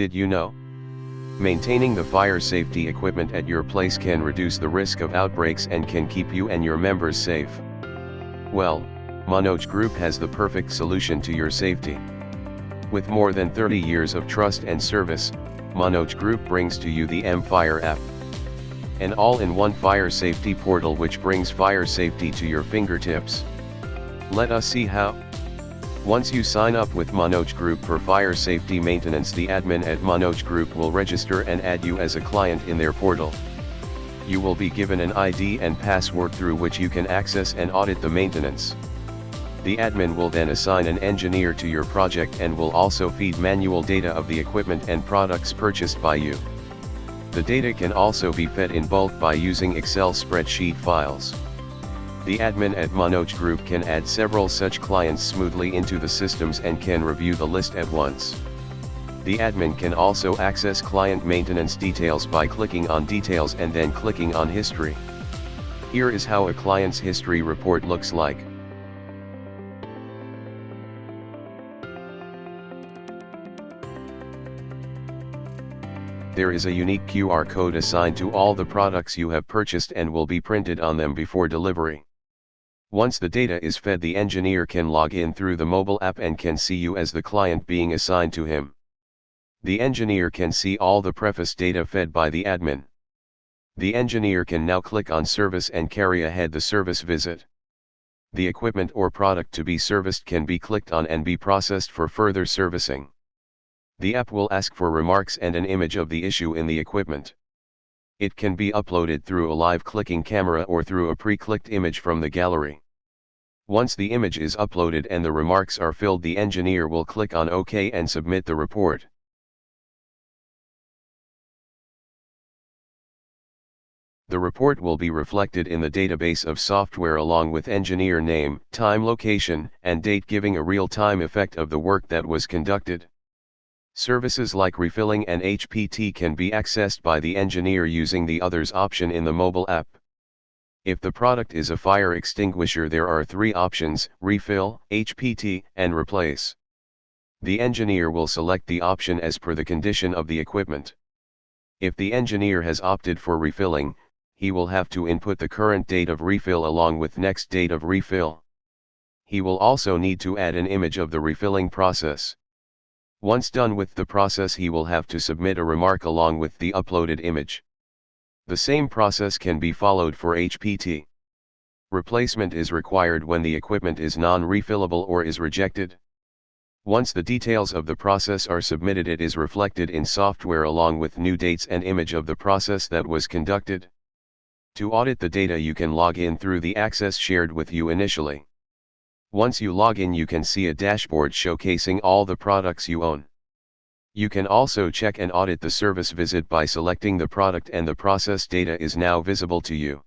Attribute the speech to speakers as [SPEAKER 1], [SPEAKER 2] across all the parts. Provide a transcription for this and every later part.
[SPEAKER 1] Did you know? Maintaining the fire safety equipment at your place can reduce the risk of outbreaks and can keep you and your members safe. Well, Manoj Group has the perfect solution to your safety. With more than 30 years of trust and service, Manoj Group brings to you the MFIRE app. An all-in-one fire safety portal which brings fire safety to your fingertips. Let us see how. Once you sign up with Manoj Group for fire safety maintenance, the admin at Manoj Group will register and add you as a client in their portal. You will be given an ID and password through which you can access and audit the maintenance. The admin will then assign an engineer to your project and will also feed manual data of the equipment and products purchased by you. The data can also be fed in bulk by using Excel spreadsheet files. The admin at Manoj Group can add several such clients smoothly into the systems and can review the list at once. The admin can also access client maintenance details by clicking on Details and then clicking on History. Here is how a client's history report looks like. There is a unique QR code assigned to all the products you have purchased and will be printed on them before delivery. Once the data is fed, the engineer can log in through the mobile app and can see you as the client being assigned to him. The engineer can see all the preface data fed by the admin. The engineer can now click on Service and carry ahead the service visit. The equipment or product to be serviced can be clicked on and be processed for further servicing. The app will ask for remarks and an image of the issue in the equipment. It can be uploaded through a live clicking camera or through a pre-clicked image from the gallery. Once the image is uploaded and the remarks are filled, the engineer will click on OK and submit the report. The report will be reflected in the database of software along with engineer name, time, location, and date, giving a real-time effect of the work that was conducted. Services like refilling and HPT can be accessed by the engineer using the Others option in the mobile app. If the product is a fire extinguisher, there are 3 options: refill, HPT, and replace. The engineer will select the option as per the condition of the equipment. If the engineer has opted for refilling, he will have to input the current date of refill along with next date of refill. He will also need to add an image of the refilling process. Once done with the process, he will have to submit a remark along with the uploaded image. The same process can be followed for HPT. Replacement is required when the equipment is non-refillable or is rejected. Once the details of the process are submitted, it is reflected in software along with new dates and image of the process that was conducted. To audit the data, you can log in through the access shared with you initially. Once you log in, you can see a dashboard showcasing all the products you own. You can also check and audit the service visit by selecting the product, and the process data is now visible to you.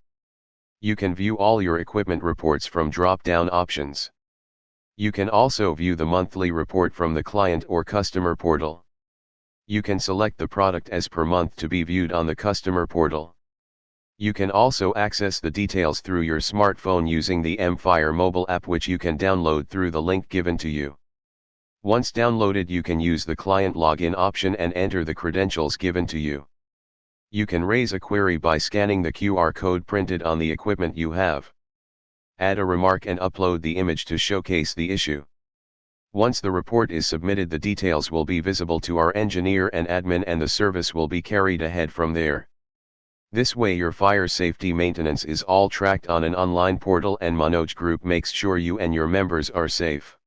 [SPEAKER 1] You can view all your equipment reports from drop-down options. You can also view the monthly report from the client or customer portal. You can select the product as per month to be viewed on the customer portal. You can also access the details through your smartphone using the MFIRE mobile app, which you can download through the link given to you. Once downloaded, you can use the client login option and enter the credentials given to you. You can raise a query by scanning the QR code printed on the equipment you have. Add a remark and upload the image to showcase the issue. Once the report is submitted, the details will be visible to our engineer and admin, and the service will be carried ahead from there. This way your fire safety maintenance is all tracked on an online portal, and Manoj Group makes sure you and your members are safe.